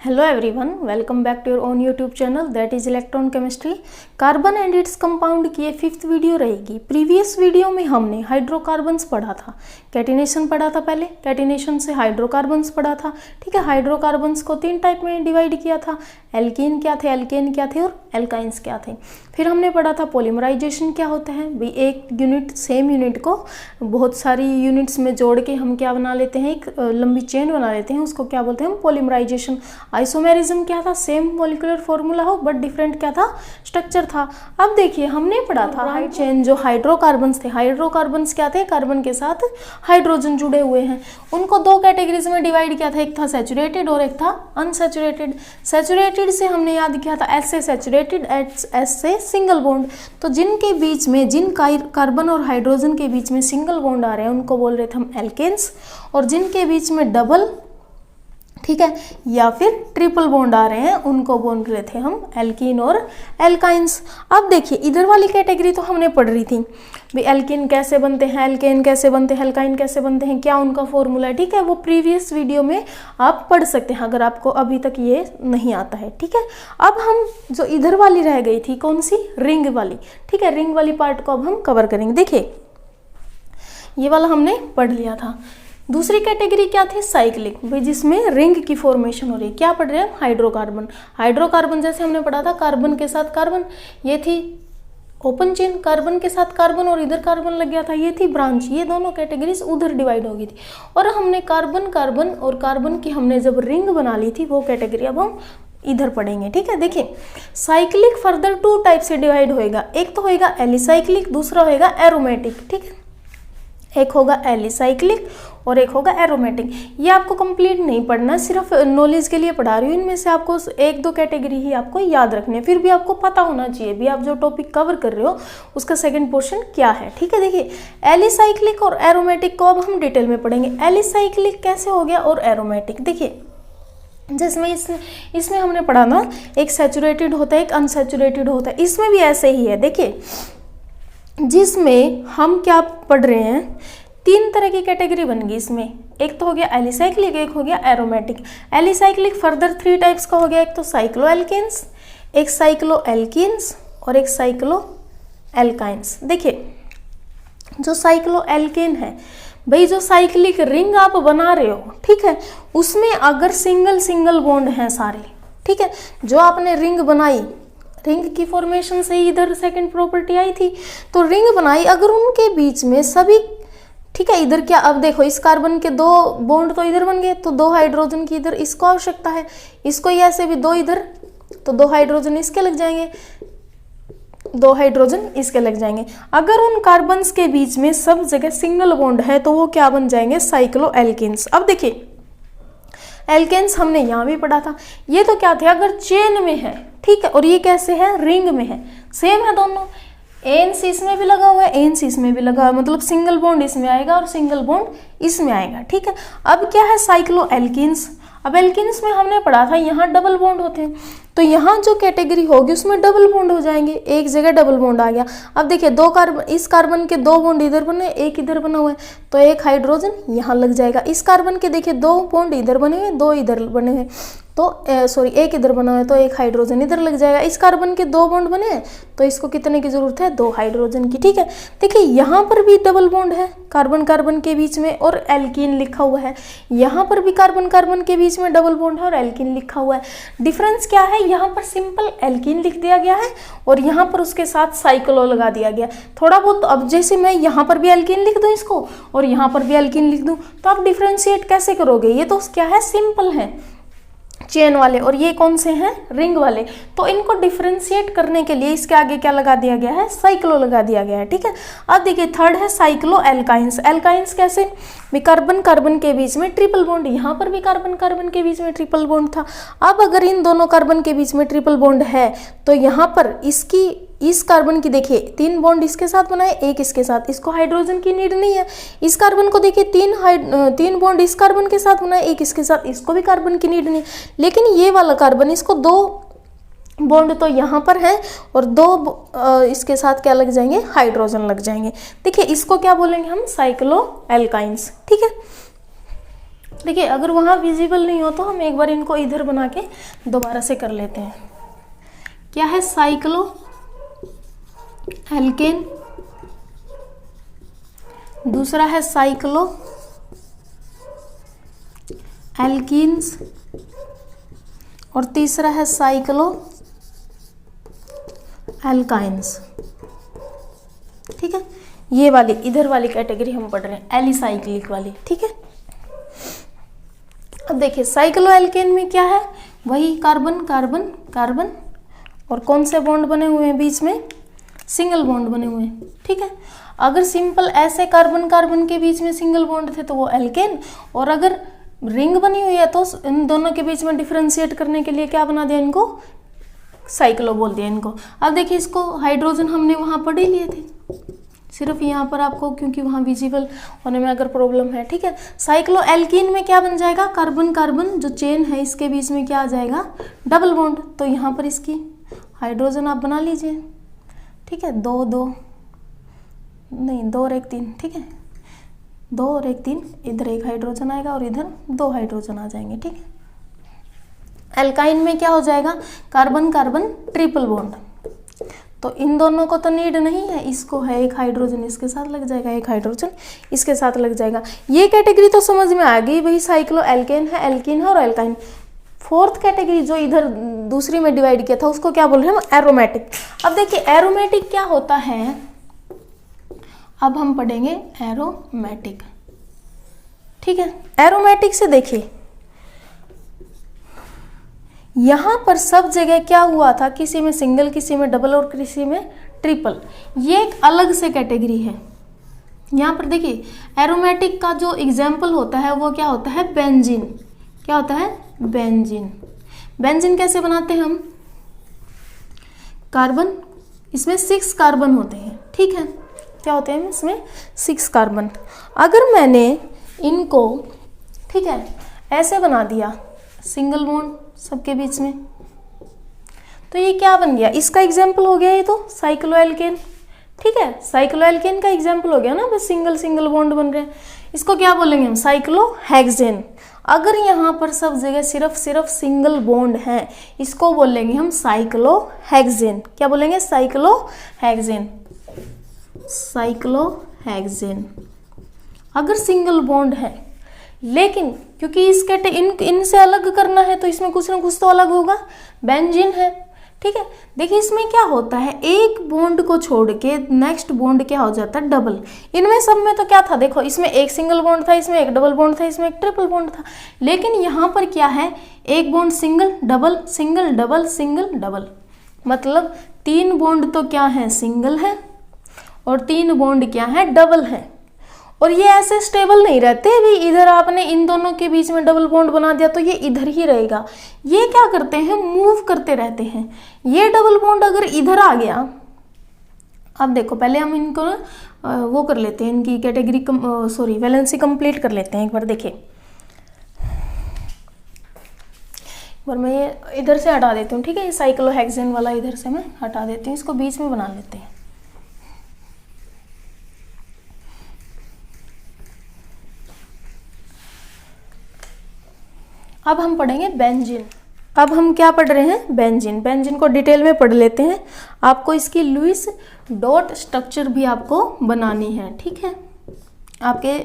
Hello everyone, welcome back to your own YouTube channel that is electron chemistry. Carbon and its compound की ये 5th video रहेगी। Previous video में हमने hydrocarbons पढ़ा था, catenation पढ़ा था, पहले कैटिनेशन से हाइड्रोकार्बन्स पढ़ा था। ठीक है, हाइड्रोकार्बन्स को 3 टाइप में डिवाइड किया था, एल्कीन क्या थे, एल्केन क्या थे और एल्काइंस क्या थे। फिर हमने पढ़ा था पॉलीमराइजेशन क्या होता है, भी एक यूनिट सेम यूनिट को बहुत सारी यूनिट्स में जोड़ के हम क्या बना लेते हैं, एक लंबी चेन बना लेते हैं, उसको क्या बोलते हैं हम, पॉलीमराइजेशन। आइसोमेरिज्म क्या था, सेम मॉलिक्यूलर फॉर्मूला हो बट डिफरेंट क्या था, स्ट्रक्चर था। अब देखिए हमने पढ़ा था हाइड चेन, जो हाइड्रोकार्बन्स थे, हाइड्रोकार्बन्स क्या थे, कार्बन के साथ हाइड्रोजन जुड़े हुए हैं, उनको 2 कैटेगरीज में डिवाइड किया था, एक था सैचुरेटेड और एक था अनसैचुरेटेड। सैचुरेटेड से हमने याद किया था एस से सैचुरेटेड, एस से सिंगल बॉन्ड। तो जिनके बीच में, जिन कार्बन और हाइड्रोजन के बीच में सिंगल बॉन्ड आ रहे हैं उनको बोल रहे थे हम एल्केन्स, और जिनके बीच में डबल, ठीक है, या फिर ट्रिपल बॉन्ड आ रहे हैं उनको बोल रहे थे हम एल्कीन और एल्काइंस। अब देखिए इधर वाली कैटेगरी तो हमने पढ़ रही थी भी, एल्कीन कैसे बनते हैं, एल्केन कैसे बनते हैं, एल्काइन कैसे बनते हैं, क्या उनका फॉर्मूला है। ठीक है, वो प्रीवियस वीडियो में आप पढ़ सकते हैं अगर आपको अभी तक ये नहीं आता है। ठीक है, अब हम जो इधर वाली रह गई थी, कौन सी, रिंग वाली। ठीक है, रिंग वाली पार्ट को अब हम कवर करेंगे। देखिए ये वाला हमने पढ़ लिया था। दूसरी कैटेगरी क्या थी, साइक्लिक, भाई जिसमें रिंग की फॉर्मेशन हो रही है। क्या पढ़ रहे हैं, हाइड्रोकार्बन। हाइड्रोकार्बन जैसे हमने पढ़ा था, कार्बन के साथ कार्बन, ये थी ओपन चेन, कार्बन के साथ कार्बन और इधर कार्बन लग गया था, ये थी ब्रांच। ये दोनों कैटेगरीज उधर डिवाइड हो गई थी और हमने कार्बन कार्बन और कार्बन की हमने जब रिंग बना ली थी, वो कैटेगरी अब हम इधर पढ़ेंगे। ठीक है, देखिए साइक्लिक फर्दर 2 टाइप से डिवाइड होएगा, एक तो होएगा एलिसाइक्लिक, दूसरा होएगा एरोमेटिक। ठीक है, एक होगा एलिसाइक्लिक और एक होगा एरोमेटिक। ये आपको कंप्लीट नहीं पढ़ना, सिर्फ नॉलेज के लिए पढ़ा रही हूँ। इनमें से आपको 1-2 कैटेगरी ही आपको याद रखनी है, फिर भी आपको पता होना चाहिए भी आप जो टॉपिक कवर कर रहे हो उसका सेकंड पोर्शन क्या है। ठीक है, देखिए एलिसाइक्लिक और एरोमेटिक को अब हम डिटेल में पढ़ेंगे। एलिसाइक्लिक कैसे हो गया और एरोमेटिक, देखिए जिसमें इसमें हमने पढ़ा ना, एक सैचुरेटेड होता है, एक अनसैचुरेटेड होता है, इसमें भी ऐसे ही है। देखिए जिसमें हम क्या पढ़ रहे हैं, 3 तरह की कैटेगरी बन गई इसमें, एक तो हो गया एलिसाइक्लिक, एक हो गया एरोमेटिक। एलिसाइक्लिक फर्दर 3 टाइप्स का हो गया, एक तो साइक्लो एल्केन्स, एक साइक्लो एल्कीन्स और एक साइक्लो एल्काइंस। देखिए जो साइक्लो एल्केन है, भाई जो साइक्लिक रिंग आप बना रहे हो, ठीक है, उसमें अगर सिंगल सिंगल बॉन्ड हैं सारे, ठीक है, जो आपने रिंग बनाई, रिंग की फॉर्मेशन से ही इधर सेकंड प्रॉपर्टी आई थी, तो रिंग बनाई, अगर उनके बीच में सभी, ठीक है, इधर क्या, अब देखो इस कार्बन के 2 बॉन्ड तो इधर बन गए, तो 2 हाइड्रोजन की इधर इसको आवश्यकता है, इसको ही ऐसे भी 2 इधर, तो 2 हाइड्रोजन इसके लग जाएंगे, 2 हाइड्रोजन इसके लग जाएंगे। अगर उन कार्बन्स के बीच में सब जगह सिंगल बॉन्ड है तो वो क्या बन जाएंगे, साइक्लो एल्केन्स। अब देखिए एल्केन्स हमने यहाँ भी पढ़ा था, ये तो क्या थे, अगर चेन में है, ठीक है, और ये कैसे है, रिंग में है, सेम है दोनों, एन-सी इसमें भी लगा हुआ है, एन-सी इसमें भी लगा हुआ है, मतलब सिंगल बॉन्ड इसमें आएगा और सिंगल बॉन्ड इसमें आएगा। ठीक है, अब क्या है, साइक्लो एल्कीन्स। अब एल्कीन्स में हमने पढ़ा था यहाँ डबल बॉन्ड होते हैं, तो यहाँ जो कैटेगरी होगी उसमें डबल बॉन्ड हो जाएंगे, एक जगह डबल बॉन्ड आ गया। अब देखिए 2 कार्बन, इस कार्बन के 2 बॉन्ड इधर बने, एक इधर बना हुआ है, तो एक हाइड्रोजन यहाँ लग जाएगा। इस कार्बन के देखिए 2 बॉन्ड इधर बने हुए, 2 इधर बने हुए, तो सॉरी एक इधर बना हुआ है, तो एक हाइड्रोजन इधर लग जाएगा। इस कार्बन के 2 बॉन्ड बने हैं, तो इसको कितने की जरूरत है, 2 हाइड्रोजन की। ठीक है, देखिए यहाँ पर भी डबल बॉन्ड है कार्बन कार्बन के बीच में और एल्कीन लिखा हुआ है, यहाँ पर भी कार्बन कार्बन के बीच में डबल बॉन्ड है और एल्कीन लिखा हुआ है। डिफरेंस क्या है, यहाँ पर सिंपल एल्कीन लिख दिया गया है और यहाँ पर उसके साथ साइक्लो लगा दिया गया थोड़ा बहुत। अब जैसे मैं यहाँ पर भी एल्कीन लिख दूँ इसको और यहाँ पर भी एल्कीन लिख दूँ, तो आप डिफ्रेंशिएट कैसे करोगे, ये तो क्या है, सिंपल है चेन वाले, और ये कौन से हैं, रिंग वाले, तो इनको डिफरेंशिएट करने के लिए इसके आगे क्या लगा दिया गया है, साइक्लो लगा दिया गया है। ठीक है, अब देखिए थर्ड है साइक्लो एल्काइंस। एल्काइंस कैसे, भी कार्बन कार्बन के बीच में ट्रिपल बॉन्ड, यहाँ पर भी कार्बन कार्बन के बीच में ट्रिपल बॉन्ड था। अब अगर इन दोनों कार्बन के बीच में ट्रिपल बॉन्ड है तो यहाँ पर इसकी, इस कार्बन की देखिए 3 बॉन्ड इसके साथ बनाए, एक इसके साथ, इसको हाइड्रोजन की नीड नहीं है। इस कार्बन को देखिए 3 बॉन्ड इस कार्बन के साथ बनाए, एक इसके साथ, इसको भी कार्बन की नीड नहीं। लेकिन ये वाला कार्बन, इसको 2 बॉन्ड तो यहाँ पर है और 2 इसके साथ क्या लग जाएंगे, हाइड्रोजन लग जाएंगे। देखिए इसको क्या बोलेंगे हम, साइक्लो एल्काइंस। ठीक है, देखिए अगर वहाँ विजिबल नहीं हो तो हम एक बार इनको इधर बना के दोबारा से कर लेते हैं। क्या है? साइक्लो एल्केन, दूसरा है साइक्लो एल्कीन्स, और तीसरा है साइक्लो एल्काइंस। ठीक है, ये वाली इधर वाली कैटेगरी हम पढ़ रहे हैं, एलिसाइक्लिक वाली। ठीक है, अब देखिए साइक्लो एल्केन में क्या है? वही कार्बन कार्बन कार्बन, और कौन से बॉन्ड बने हुए हैं बीच में? सिंगल बॉन्ड बने हुए हैं। ठीक है, अगर सिंपल ऐसे कार्बन कार्बन के बीच में सिंगल बॉन्ड थे तो वो एल्केन, और अगर रिंग बनी हुई है तो इन दोनों के बीच में डिफरेंशिएट करने के लिए क्या बना दिया? इनको साइक्लो बोल दिया इनको। अब देखिए इसको हाइड्रोजन हमने वहाँ पढ़ ही लिए थे, सिर्फ यहाँ पर आपको क्योंकि वहाँ विजिबल होने में अगर प्रॉब्लम है। ठीक है, साइक्लो एल्कीन में क्या बन जाएगा? कार्बन कार्बन जो चेन है इसके बीच में क्या आ जाएगा? Double bond. तो यहाँ पर इसकी हाइड्रोजन आप बना लीजिए। ठीक है, दो दो नहीं, 2 और 1 3। ठीक है, 2 और 1 3, इधर एक हाइड्रोजन आएगा और इधर 2 हाइड्रोजन आ जाएंगे। ठीक है, एल्काइन में क्या हो जाएगा? Carbon carbon triple bond. तो इन दोनों को तो नीड नहीं है, इसको है एक हाइड्रोजन इसके साथ लग जाएगा, एक हाइड्रोजन इसके साथ लग जाएगा। ये कैटेगरी तो समझ में आ गई भाई, साइक्लो एल्केन है, एल्कीन है और एल्काइन। फोर्थ कैटेगरी जो इधर दूसरी में डिवाइड किया था उसको क्या बोल रहे हैं हम? एरोमेटिक। अब देखिए एरोमेटिक क्या होता है, अब हम पढ़ेंगे एरोमेटिक। ठीक है, एरोमेटिक से देखिए यहां पर सब जगह क्या हुआ था? किसी में सिंगल, किसी में डबल और किसी में ट्रिपल। ये एक अलग से कैटेगरी है। यहां पर देखिए एरोमेटिक का जो एग्जाम्पल होता है वो क्या होता है? बेंजीन। क्या होता है? बेंजीन। बेंजीन कैसे बनाते हैं हम? कार्बन, इसमें 6 कार्बन होते हैं। ठीक है, क्या होते हैं इसमें? 6 कार्बन। अगर मैंने इनको, ठीक है, ऐसे बना दिया सिंगल बॉन्ड सबके बीच में, तो ये क्या बन गया? इसका एग्जाम्पल हो गया ये तो साइक्लोएल्केन। ठीक है, साइक्लोएल्केन का एग्जाम्पल हो गया ना, बस सिंगल सिंगल बॉन्ड बन रहे हैं। इसको क्या बोलेंगे हम? साइक्लोहेक्सेन। अगर यहाँ पर सब जगह सिर्फ सिंगल बॉन्ड है, इसको बोलेंगे हम साइक्लोहेक्सेन। क्या बोलेंगे? साइक्लोहेक्सेन। साइक्लोहेक्सेन अगर सिंगल बॉन्ड है, लेकिन क्योंकि इसके इनसे अलग करना है तो इसमें कुछ ना कुछ तो अलग होगा। बेंजीन है। ठीक है, देखिए इसमें क्या होता है, एक बॉन्ड को छोड़ के नेक्स्ट बॉन्ड क्या हो जाता है? डबल। इनमें सब में तो क्या था? देखो इसमें एक सिंगल बॉन्ड था, इसमें एक डबल बॉन्ड था, इसमें एक ट्रिपल बॉन्ड था, लेकिन यहाँ पर क्या है? एक bond single double single double single double, मतलब 3 बॉन्ड तो क्या है? सिंगल है, और 3 बॉन्ड क्या है? डबल है। और ये ऐसे स्टेबल नहीं रहते भी, इधर आपने इन दोनों के बीच में डबल बॉन्ड बना दिया तो ये इधर ही रहेगा। ये क्या करते हैं? मूव करते रहते हैं। ये डबल बॉन्ड अगर इधर आ गया, अब देखो पहले हम इनको वो कर लेते हैं, इनकी कैटेगरी वैलेंसी कंप्लीट कर लेते हैं एक बार। देखिए एक बार मैं ये इधर से हटा देती हूँ। ठीक है, ये साइक्लोहेक्सेन वाला इधर से मैं हटा देती हूँ, इसको बीच में बना लेते हैं। अब हम पढ़ेंगे बेंजीन। अब हम क्या पढ़ रहे हैं? बेंजीन। बेंजीन को डिटेल में पढ़ लेते हैं। आपको इसकी लुईस डॉट स्ट्रक्चर भी आपको बनानी है। ठीक है, आपके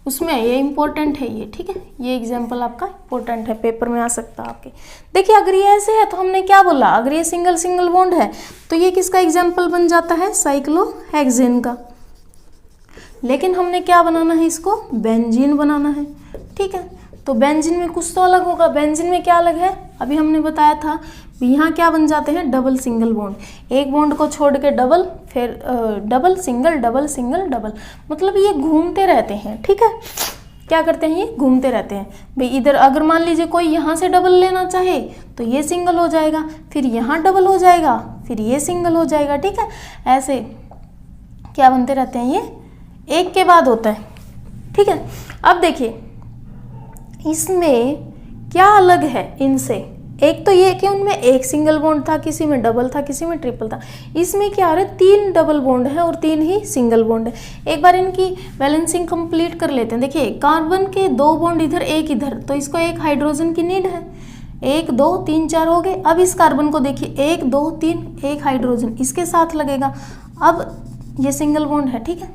उसमें ये इम्पोर्टेंट है ये। ठीक है, ये एग्जाम्पल आपका इम्पोर्टेंट है, पेपर में आ सकता है आपके। देखिए अगर ये ऐसे है तो हमने क्या बोला? अगर ये सिंगल सिंगल बॉन्ड है तो ये किसका एग्जाम्पल बन जाता है? साइक्लोहेक्सेन का। लेकिन हमने क्या बनाना है? इसको बेंजीन बनाना है। ठीक है, तो बेंजीन में कुछ तो अलग होगा। बेंजीन में क्या अलग है? अभी हमने बताया था, यहाँ क्या बन जाते हैं? Double single bond. एक बॉन्ड को छोड़ के डबल, फिर double single double single double, मतलब ये घूमते रहते हैं। ठीक है, क्या करते हैं? ये घूमते रहते हैं भाई। इधर अगर मान लीजिए कोई यहाँ से डबल लेना चाहे तो ये सिंगल हो जाएगा, फिर यहाँ डबल हो जाएगा, फिर ये सिंगल हो जाएगा। ठीक है, ऐसे क्या बनते रहते हैं? ये एक के बाद होता है। ठीक है, अब देखिए इसमें क्या अलग है इनसे? एक तो ये कि उनमें एक सिंगल बॉन्ड था, किसी में डबल था, किसी में ट्रिपल था। इसमें क्या हो रहा है, 3 डबल बॉन्ड है और 3 ही सिंगल बॉन्ड है। एक बार इनकी बैलेंसिंग कंप्लीट कर लेते हैं। देखिए कार्बन के 2 बॉन्ड इधर, एक इधर, तो इसको एक हाइड्रोजन की नीड है। 1 2 3 4 हो गए। अब इस कार्बन को देखिए 1 2 3, एक हाइड्रोजन इसके साथ लगेगा। अब ये सिंगल बॉन्ड है, ठीक है,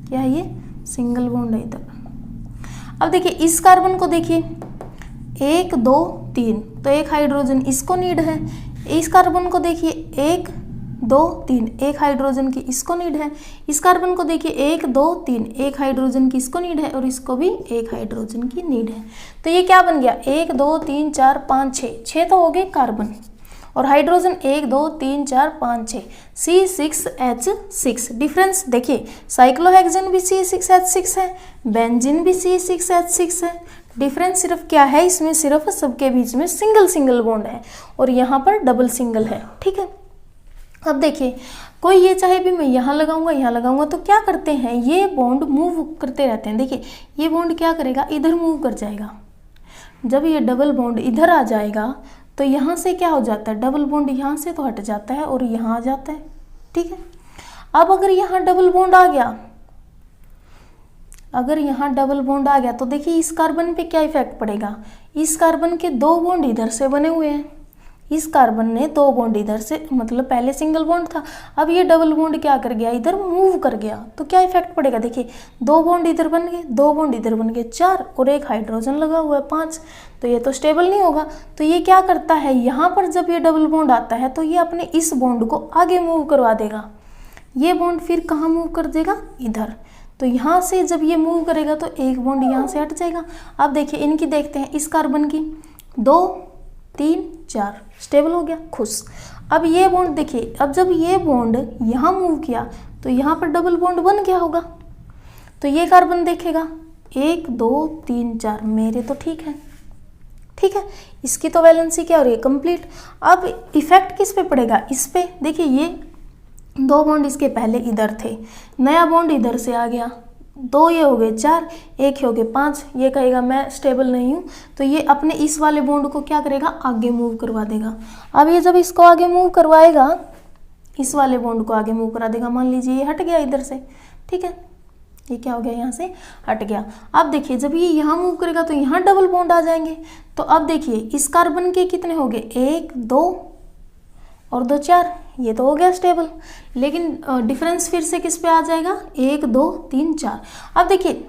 क्या है ये, सिंगल बॉन्ड है इधर। अब देखिए इस कार्बन को देखिए 1 2 3, तो एक हाइड्रोजन इसको नीड है। इस कार्बन को देखिए 1 2 3, एक हाइड्रोजन की इसको नीड है। इस कार्बन को देखिए 1 2 3, एक हाइड्रोजन की इसको नीड है और इसको भी एक हाइड्रोजन की नीड है। तो ये क्या बन गया, 1 2 3 4 5 6 तो हो गए कार्बन, और हाइड्रोजन 1 2 3 4 5 6, C6H6। डिफरेंस देखिए, साइक्लोहेक्सेन भी C6H6 है, बेंजीन भी C6H6 है। डिफरेंस सिर्फ क्या है इसमें, सिर्फ सबके बीच में सिंगल सिंगल बॉन्ड है और यहाँ पर डबल सिंगल है, ठीक है। अब देखिए कोई ये चाहे भी मैं यहाँ लगाऊंगा, यहाँ लगाऊंगा, तो क्या करते हैं, ये बॉन्ड मूव करते रहते हैं। देखिए ये बॉन्ड क्या करेगा, इधर मूव कर जाएगा। जब ये डबल बॉन्ड इधर आ जाएगा तो यहाँ से क्या हो जाता है, डबल बॉन्ड यहाँ से तो हट जाता है और यहाँ आ जाता है, ठीक है। अब अगर यहाँ डबल बॉन्ड आ गया, अगर यहाँ डबल बॉन्ड आ गया तो देखिए इस कार्बन पे क्या इफेक्ट पड़ेगा। इस कार्बन के 2 बॉन्ड इधर से बने हुए हैं, इस कार्बन ने 2 बॉन्ड इधर से, मतलब पहले सिंगल बॉन्ड था, अब ये डबल बॉन्ड क्या कर गया, इधर मूव कर गया, तो क्या इफेक्ट पड़ेगा। देखिए 2 बॉन्ड इधर बन गए, 2 बॉन्ड इधर बन गए 4, और एक हाइड्रोजन लगा हुआ है 5, तो ये तो स्टेबल नहीं होगा। तो ये क्या करता है, यहाँ पर जब ये डबल बॉन्ड आता है तो ये अपने इस बॉन्ड को आगे मूव करवा देगा। ये बॉन्ड फिर कहाँ मूव कर देगा, इधर। तो यहाँ से जब ये मूव करेगा तो एक बॉन्ड यहाँ से हट जाएगा। अब देखिए इनकी देखते हैं, इस कार्बन की 2 3 4 स्टेबल हो गया, खुश। अब ये बॉन्ड देखिए, अब जब ये बॉन्ड यहाँ मूव किया तो यहाँ पर डबल बॉन्ड बन गया होगा। तो ये कार्बन देखेगा 1 2 3 4 मेरे तो ठीक है, ठीक है, इसकी तो वैलेंसी क्या हो रही है, कंप्लीट। अब इफेक्ट किस पे पड़ेगा, इस पे। देखिए ये 2 बॉन्ड इसके पहले इधर थे, नया बॉन्ड इधर से आ गया, 2 ये हो गए 4, 1 हो गए 5, ये कहेगा मैं स्टेबल नहीं हूँ, तो ये अपने इस वाले बॉन्ड को क्या करेगा, आगे मूव करवा देगा। अब ये जब इसको आगे मूव करवाएगा, इस वाले बॉन्ड को आगे मूव करा देगा, मान लीजिए ये हट गया इधर से, ठीक है, ये क्या हो गया, यहाँ से हट गया। अब देखिए जब ये यहाँ मूव करेगा तो यहाँ डबल बॉन्ड आ जाएंगे। तो अब देखिए इस कार्बन के कितने हो गए, 1 2 और 2 4, ये तो हो गया स्टेबल। लेकिन डिफरेंस फिर से किस पे आ जाएगा, 1 2 3 4। अब देखिए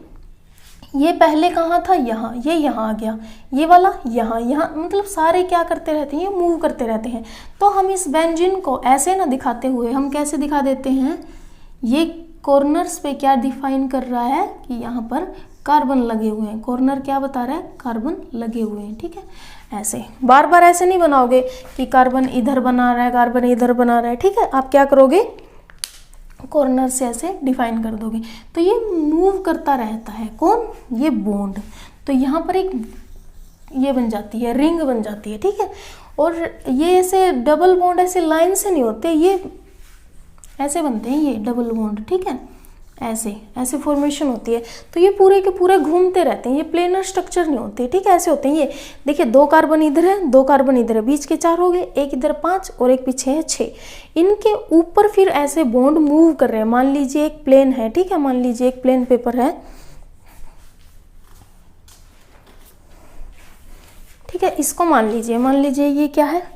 ये पहले कहाँ था, यहाँ, ये यहाँ आ गया, ये वाला यहाँ, यहाँ, मतलब सारे क्या करते रहते हैं, ये मूव करते रहते हैं। तो हम इस बेंजीन को ऐसे ना दिखाते हुए हम कैसे दिखा देते हैं, ये कॉर्नर्स पे क्या डिफाइन कर रहा है कि यहाँ पर कार्बन लगे हुए हैं। कॉर्नर क्या बता रहा है, कार्बन लगे हुए हैं, ठीक है। ऐसे बार बार ऐसे नहीं बनाओगे कि कार्बन इधर बना रहा है, कार्बन इधर बना रहा है, ठीक है। आप क्या करोगे, कॉर्नर से ऐसे डिफाइन कर दोगे। तो ये मूव करता रहता है, कौन, ये बॉन्ड। तो यहाँ पर एक ये बन जाती है, रिंग बन जाती है, ठीक है। और ये ऐसे डबल बॉन्ड ऐसे लाइन से नहीं होते, ये ऐसे बनते हैं, ये डबल बॉन्ड, ठीक है, ऐसे ऐसे फॉर्मेशन होती है। तो ये पूरे के पूरे घूमते रहते हैं, ये प्लेनर स्ट्रक्चर नहीं होते, ठीक है, ऐसे होते हैं। ये देखिए 2 कार्बन इधर है, 2 कार्बन इधर है, बीच के 4 हो गए, एक इधर 5 और एक पीछे है 6। इनके ऊपर फिर ऐसे बॉन्ड मूव कर रहे हैं। मान लीजिए एक प्लेन है, ठीक है, मान लीजिए एक प्लेन पेपर है, ठीक है, इसको मान लीजिए ये क्या है,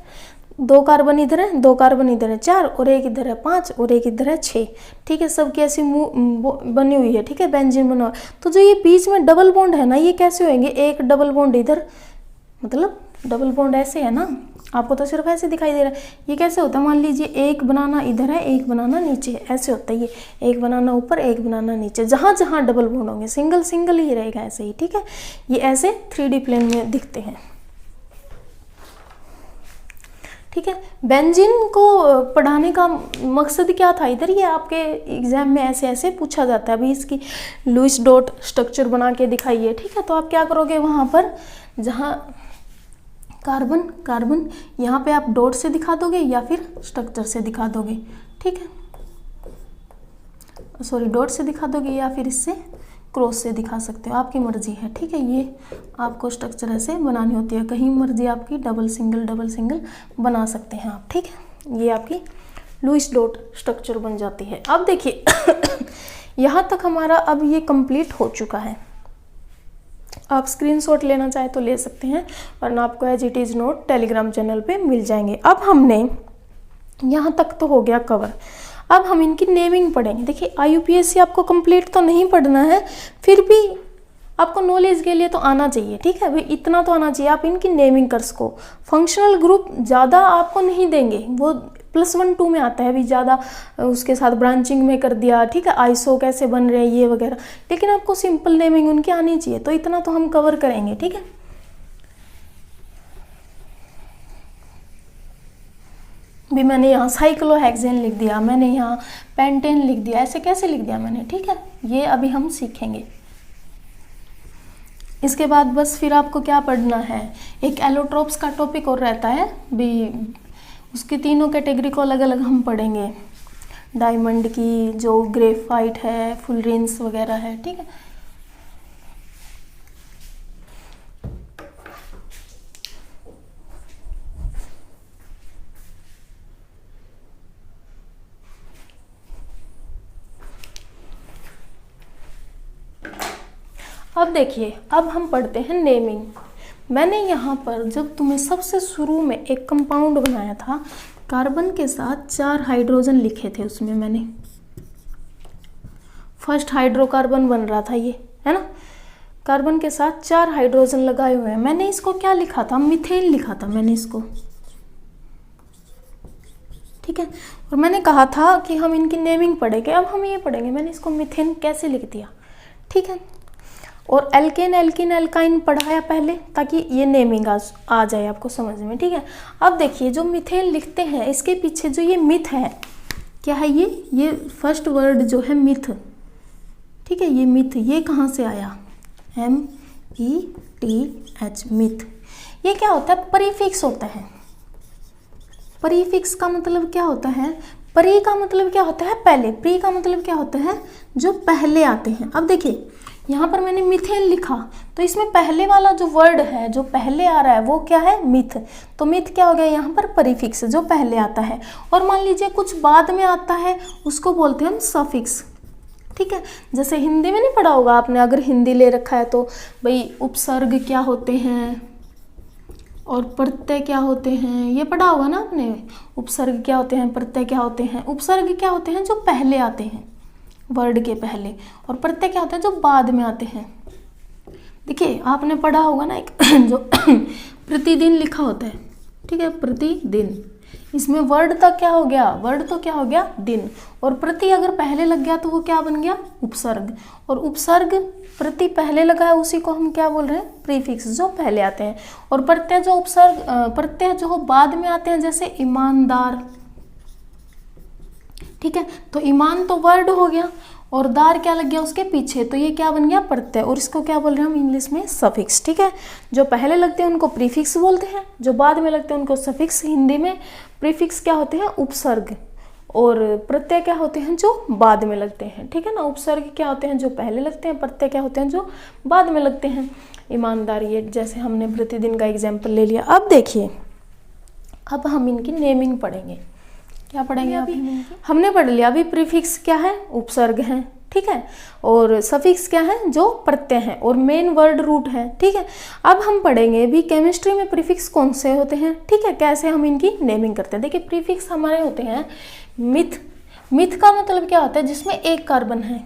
2 कार्बन इधर है, 2 कार्बन इधर है 4 और एक इधर है 5 और एक इधर है 6, ठीक है, सबकी ऐसी बनी हुई है, ठीक है, बेंजीन बना हुआ। तो जो ये बीच में डबल बॉन्ड है ना, ये कैसे होंगे, एक डबल बॉन्ड इधर, मतलब डबल बॉन्ड ऐसे है ना, आपको तो सिर्फ ऐसे दिखाई दे रहा है। ये कैसे होता है, मान लीजिए एक बनाना इधर है, एक बनाना नीचे है, ऐसे होता है। ये एक बनाना ऊपर, एक बनाना नीचे, जहाँ जहाँ डबल बॉन्ड होंगे सिंगल सिंगल ही रहेगा, ऐसे ही, ठीक है। ये ऐसे 3D प्लेन में दिखते हैं, ठीक है। बेंजीन को पढ़ाने का मकसद क्या था इधर, ये आपके एग्जाम में ऐसे ऐसे पूछा जाता है। अभी इसकी लुईस डॉट स्ट्रक्चर बना के दिखाइए, ठीक है। तो आप क्या करोगे, वहाँ पर जहाँ कार्बन कार्बन, यहाँ पे आप डॉट से दिखा दोगे या फिर स्ट्रक्चर से दिखा दोगे, ठीक है, सॉरी डॉट से दिखा दोगे या फिर इससे क्रॉस से दिखा सकते हो, आपकी मर्जी है, ठीक है। ये आपको स्ट्रक्चर ऐसे बनानी होती है, कहीं मर्जी आपकी डबल सिंगल बना सकते हैं आप, ठीक है। ये आपकी लुईस डॉट स्ट्रक्चर बन जाती है। अब देखिए यहाँ तक हमारा अब ये कंप्लीट हो चुका है। आप स्क्रीनशॉट लेना चाहे तो ले सकते हैं, वरना आपको as it is note Telegram channel पे मिल जाएंगे। अब हमने यहाँ तक तो हो गया कवर, अब हम इनकी नेमिंग पढ़ेंगे। देखिए IUPAC आपको कंप्लीट तो नहीं पढ़ना है, फिर भी आपको नॉलेज के लिए तो आना चाहिए, ठीक है भाई, इतना तो आना चाहिए। आप इनकी नेमिंग कर सको। फंक्शनल ग्रुप ज़्यादा आपको नहीं देंगे, वो +1 2 में आता है, अभी ज़्यादा उसके साथ ब्रांचिंग में कर दिया, ठीक है, आइसो कैसे बन रहे हैं ये वगैरह, लेकिन आपको सिंपल नेमिंग उनकी आनी चाहिए, तो इतना तो हम कवर करेंगे, ठीक है। भी मैंने यहाँ साइक्लोहेक्सेन लिख दिया, मैंने यहाँ पेंटेन लिख दिया, ऐसे कैसे लिख दिया मैंने, ठीक है, ये अभी हम सीखेंगे। इसके बाद बस फिर आपको क्या पढ़ना है, एक एलोट्रोप्स का टॉपिक और रहता है भी, उसकी तीनों कैटेगरी को अलग अलग हम पढ़ेंगे। डायमंड की जो ग्रेफाइट है, फुलरेंस वगैरह है, ठीक है। अब देखिए, अब हम पढ़ते हैं नेमिंग। मैंने यहाँ पर जब तुम्हें सबसे शुरू में एक कंपाउंड बनाया था, कार्बन के साथ 4 हाइड्रोजन लिखे थे, उसमें मैंने फर्स्ट हाइड्रोकार्बन बन रहा था ये, है ना, कार्बन के साथ 4 हाइड्रोजन लगाए हुए हैं। मैंने इसको क्या लिखा था, मीथेन लिखा था मैंने इसको, ठीक है। और मैंने कहा था कि हम इनकी नेमिंग पढ़ेंगे, अब हम ये पढ़ेंगे मैंने इसको मीथेन कैसे लिख दिया, ठीक है। और एल्केन एल्किन एल्काइन पढ़ाया पहले, ताकि ये नेमिंग आ जाए आपको समझ में, ठीक है। अब देखिए जो मीथेन लिखते हैं, इसके पीछे जो ये मिथ है, क्या है ये फर्स्ट वर्ड जो है मिथ, ठीक है, ये मिथ, ये कहाँ से आया, METH, मिथ। ये क्या होता है, प्रीफिक्स होता है। प्रीफिक्स का मतलब क्या होता है, प्री का मतलब क्या होता है पहले, प्री का मतलब क्या होता है जो पहले आते हैं। अब देखिए यहाँ पर मैंने मीथेन लिखा, तो इसमें पहले वाला जो वर्ड है जो पहले आ रहा है वो क्या है, मिथ। तो मिथ क्या हो गया यहाँ पर, प्रीफिक्स जो पहले आता है। और मान लीजिए कुछ बाद में आता है, उसको बोलते हैं हम सफिक्स, ठीक है। जैसे हिंदी में नहीं पढ़ा होगा आपने, अगर हिंदी ले रखा है तो भाई उपसर्ग क्या होते हैं और प्रत्यय क्या होते हैं, ये पढ़ा होगा ना आपने। उपसर्ग क्या होते हैं, प्रत्यय क्या होते हैं। उपसर्ग क्या होते हैं जो पहले आते हैं वर्ड के पहले, और प्रत्यय क्या होते हैं जो बाद में आते हैं। देखिए आपने पढ़ा होगा ना एक जो प्रतिदिन लिखा होता है, ठीक है, प्रतिदिन, इसमें वर्ड तक क्या हो गया, वर्ड तो क्या हो गया दिन, और प्रति अगर पहले लग गया तो वो क्या बन गया, उपसर्ग। और उपसर्ग प्रति पहले लगा है, उसी को हम क्या बोल रहे हैं, प्रीफिक्स, जो पहले आते हैं। और प्रत्यय जो उपसर्ग प्रत्यय जो बाद में आते हैं, जैसे ईमानदार, ठीक है, तो ईमान तो वर्ड हो गया और दार क्या लग गया उसके पीछे, तो ये क्या बन गया, प्रत्यय। और इसको क्या बोल रहे हैं हम इंग्लिश में, सफिक्स, ठीक है। जो पहले लगते हैं उनको प्रीफिक्स बोलते हैं, जो बाद में लगते हैं उनको सफिक्स। हिंदी में प्रीफिक्स क्या होते हैं, उपसर्ग, और प्रत्यय क्या होते हैं जो बाद में लगते हैं, ठीक है ना। उपसर्ग क्या होते हैं जो पहले लगते हैं, प्रत्यय क्या होते हैं जो बाद में लगते हैं। ईमानदार, ये जैसे हमने प्रतिदिन का एग्जाम्पल ले लिया। अब देखिए, अब हम इनकी नेमिंग पढ़ेंगे। क्या पढ़ेंगे अभी, हमने पढ़ लिया अभी प्रीफिक्स क्या है, उपसर्ग है, ठीक है, और सफिक्स क्या है जो प्रत्यय है, और मेन वर्ड रूट है, ठीक है। अब हम पढ़ेंगे भी केमिस्ट्री में प्रीफिक्स कौन से होते हैं, ठीक है, कैसे हम इनकी नेमिंग करते हैं। देखिए प्रीफिक्स हमारे होते हैं मिथ। मिथ का मतलब क्या होता है, जिसमें एक कार्बन है।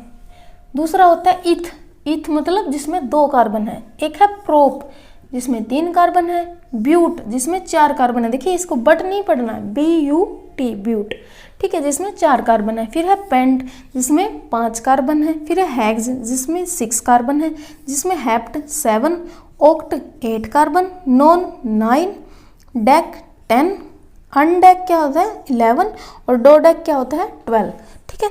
दूसरा होता है इथ। इथ मतलब जिसमें 2 कार्बन है। एक है प्रोप जिसमें 3 कार्बन है। ब्यूट जिसमें 4 कार्बन है। देखिए इसको बट नहीं पढ़ना है, BUT, ब्यूट, ठीक है, जिसमें 4 कार्बन है। फिर है पेंट जिसमें 5 कार्बन है। फिर है हेक्स जिसमें 6 कार्बन है। जिसमें hept 7, oct 8 carbon, non 9, deck 10, अनडेक क्या होता है 11, और डोडेक क्या होता है 12, ठीक है।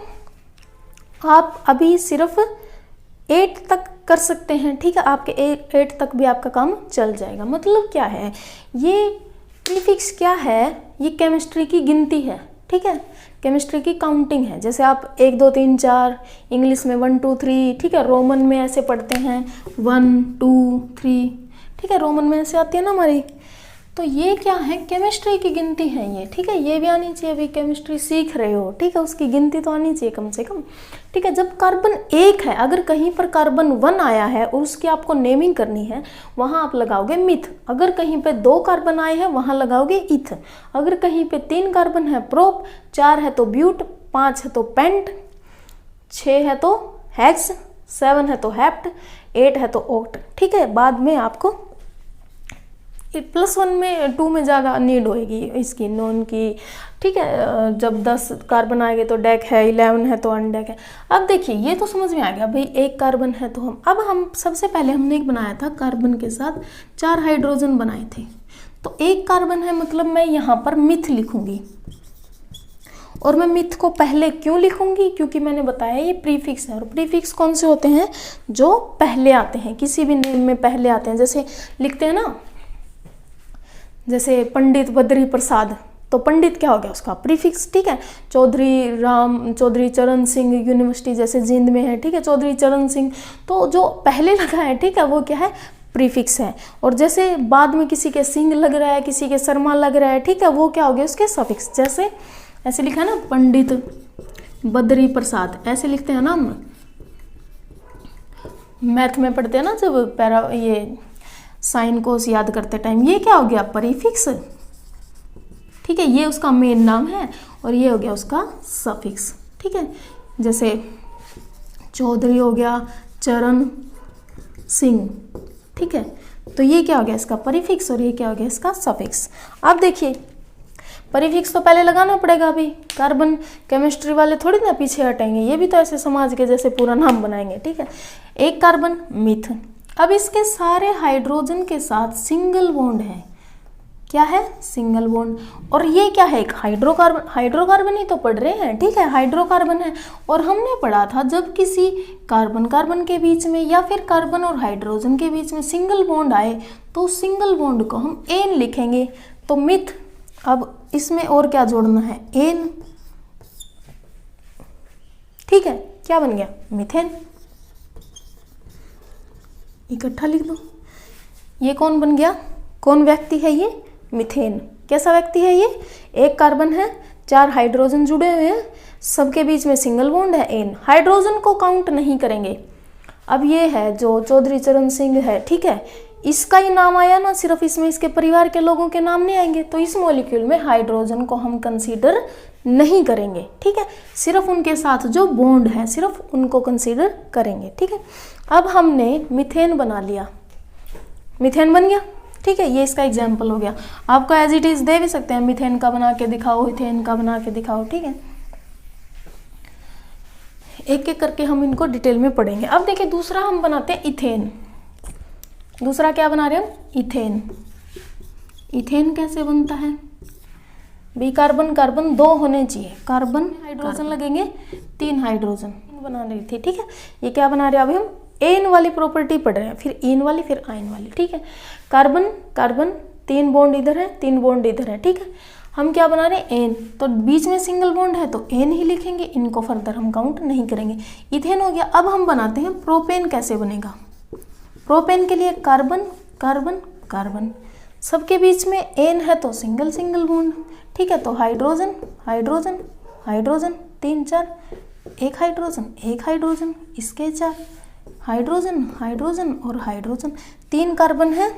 आप अभी सिर्फ 8 तक कर सकते हैं, ठीक है, आपके 8 तक भी आपका काम चल जाएगा। मतलब क्या है, ये प्रीफिक्स क्या है, ये केमिस्ट्री की गिनती है, ठीक है। केमिस्ट्री की काउंटिंग है। जैसे आप 1 2 3 4, इंग्लिश में 1 2 3, ठीक है, रोमन में ऐसे पढ़ते हैं 1 2 3, ठीक है, रोमन में ऐसे आती है ना हमारी। तो ये क्या है, केमिस्ट्री की गिनती है ये, ठीक है, ये भी आनी चाहिए, अभी केमिस्ट्री सीख रहे हो, ठीक है, उसकी गिनती तो आनी चाहिए कम से कम, ठीक है। जब कार्बन 1 है, अगर कहीं पर कार्बन 1 आया है और उसकी आपको नेमिंग करनी है, वहां आप लगाओगे मिथ। अगर कहीं पे 2 कार्बन आए हैं, वहां लगाओगे इथ। अगर कहीं पे 3 कार्बन है, प्रोप, 4 है तो ब्यूट, 5 है तो पेंट, 6 है तो हेक्स, 7 है तो हेप्ट, 8 है तो ओक्ट, ठीक है। बाद में आपको +1 में 2 में ज़्यादा नीड होएगी इसकी नॉन की, ठीक है। जब 10 कार्बन आएंगे तो डेक है, 11 है तो अनडेक है। अब देखिए ये तो समझ में आ गया भाई, 1 कार्बन है तो हम सबसे पहले हमने एक बनाया था कार्बन के साथ 4 हाइड्रोजन बनाए थे। तो 1 कार्बन है मतलब मैं यहाँ पर मिथ लिखूंगी। और मैं मिथ को पहले क्यों लिखूंगी, क्योंकि मैंने बताया ये प्रीफिक्स है। और प्रीफिक्स कौन से होते हैं, जो पहले आते हैं, किसी भी नेम में पहले आते हैं। जैसे लिखते हैं ना, जैसे पंडित बद्री प्रसाद, तो पंडित क्या हो गया, उसका प्रीफिक्स, ठीक है। चौधरी चरण सिंह यूनिवर्सिटी जैसे जींद में है, ठीक है, चौधरी चरण सिंह, तो जो पहले लगा है, ठीक है, वो क्या है, प्रीफिक्स है। और जैसे बाद में किसी के सिंह लग रहा है, किसी के शर्मा लग रहा है, ठीक है, वो क्या हो गया, उसके सफिक्स। जैसे ऐसे लिखा है ना, पंडित बद्री प्रसाद, ऐसे लिखते हैं ना हम मैथ में पढ़ते हैं ना, जब ये साइन को याद करते टाइम, ये क्या हो गया, प्रीफिक्स, ठीक है, ये उसका मेन नाम है और ये हो गया उसका सफिक्स, ठीक है। जैसे चौधरी हो गया, चरण सिंह, ठीक है, तो ये क्या हो गया, इसका प्रीफिक्स, और ये क्या हो गया, इसका सफिक्स। अब देखिए प्रीफिक्स तो पहले लगाना पड़ेगा, अभी कार्बन केमिस्ट्री वाले थोड़ी ना पीछे हटेंगे, ये भी तो ऐसे समाज के जैसे पूरा नाम बनाएंगे, ठीक है। 1 कार्बन मिथ। अब इसके सारे हाइड्रोजन के साथ सिंगल बॉन्ड है, क्या है, सिंगल बॉन्ड। और ये क्या है, एक हाइड्रोकार्बन, हाइड्रोकार्बन ही तो पढ़ रहे हैं, ठीक है, हाइड्रोकार्बन है। और हमने पढ़ा था जब किसी कार्बन कार्बन के बीच में या फिर कार्बन और हाइड्रोजन के बीच में सिंगल बॉन्ड आए तो सिंगल बॉन्ड को हम एन लिखेंगे, तो मिथ। अब इसमें और क्या जोड़ना है, एन, ठीक है, क्या बन गया, मिथेन। इकट्ठा लिख दो, ये कौन बन गया, कौन व्यक्ति है ये, मिथेन। कैसा व्यक्ति है ये, 1 कार्बन है, 4 हाइड्रोजन जुड़े हुए हैं, सबके बीच में सिंगल बॉन्ड है, एन। हाइड्रोजन को काउंट नहीं करेंगे। अब ये है जो चौधरी चरण सिंह है, ठीक है, इसका ही नाम आया ना, सिर्फ इसमें इसके परिवार के लोगों के नाम नहीं आएंगे, तो इस मॉलिक्यूल में हाइड्रोजन को हम कंसीडर नहीं करेंगे, ठीक है। सिर्फ उनके साथ जो बॉन्ड है सिर्फ उनको कंसीडर करेंगे, ठीक है। अब हमने मिथेन बना लिया, मिथेन बन गया, ठीक है, ये इसका एग्जाम्पल हो गया। आपको एज इट इज दे भी सकते हैं, मिथेन का बना के दिखाओ, इथेन का बना के दिखाओ, ठीक है। एक एक करके हम इनको डिटेल में पढ़ेंगे। अब देखिए दूसरा हम बनाते हैं इथेन। दूसरा क्या बना रहे हैं हम, इथेन। इथेन कैसे बनता है, बी कार्बन कार्बन 2 होने चाहिए, कार्बन हाइड्रोजन लगेंगे 3 हाइड्रोजन बना रही थी, ठीक है। ये क्या बना रहे हैं, अभी हम एन वाली प्रॉपर्टी पढ़ रहे हैं, फिर इन वाली, फिर आइन वाली, ठीक है। कार्बन कार्बन 3 बॉन्ड इधर है, 3 बॉन्ड इधर है, ठीक है। हम क्या बना रहे हैं, एन, तो बीच में सिंगल बॉन्ड है तो एन ही लिखेंगे, इनको फर्दर हम काउंट नहीं करेंगे। इथेन हो गया। अब हम बनाते हैं प्रोपेन। कैसे बनेगा, प्रोपेन के लिए कार्बन कार्बन कार्बन, सबके बीच में एन है तो सिंगल सिंगल बॉन्ड, ठीक है। तो hydrogen hydrogen hydrogen 3 4, 1 hydrogen 1 hydrogen, इसके 4 हाइड्रोजन हाइड्रोजन और हाइड्रोजन, 3 कार्बन है,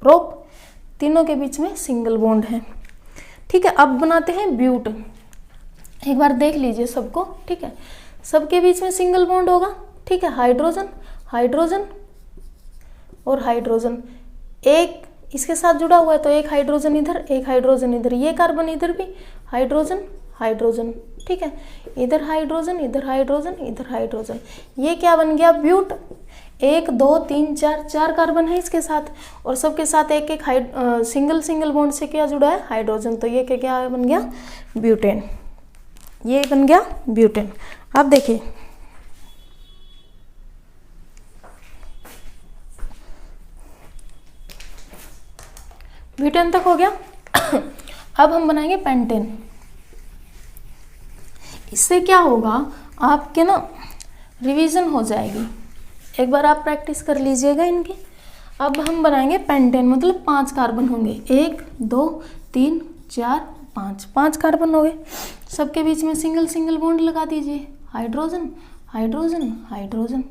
प्रोप, तीनों के बीच में सिंगल बॉन्ड है, ठीक है। अब बनाते हैं ब्यूट। एक बार देख लीजिए सबको, ठीक है, सबके बीच में सिंगल बॉन्ड होगा, ठीक है। हाइड्रोजन हाइड्रोजन और हाइड्रोजन, एक इसके साथ जुड़ा हुआ है तो 1 हाइड्रोजन इधर 1 हाइड्रोजन इधर, ये कार्बन इधर भी हाइड्रोजन हाइड्रोजन, ठीक है। इधर हाइड्रोजन इधर हाइड्रोजन इधर हाइड्रोजन, ये क्या बन गया, ब्यूट। 1 2 3 4, 4 कार्बन है इसके साथ और सबके साथ एक एक सिंगल सिंगल बॉन्ड से क्या जुड़ा है, हाइड्रोजन, तो ये क्या बन गया, ब्यूटेन। ये बन गया ब्यूटेन। अब देखिए ब्यूटेन तक हो गया। अब हम बनाएंगे पेंटेन। इससे क्या होगा, आपके ना रिवीजन हो जाएगी। एक बार आप प्रैक्टिस कर लीजिएगा इनकी। अब हम बनाएंगे पेंटेन, मतलब 5 कार्बन होंगे, 1 2 3 4 5, 5 कार्बन हो गए। सबके बीच में सिंगल सिंगल बॉन्ड लगा दीजिए, hydrogen hydrogen hydrogen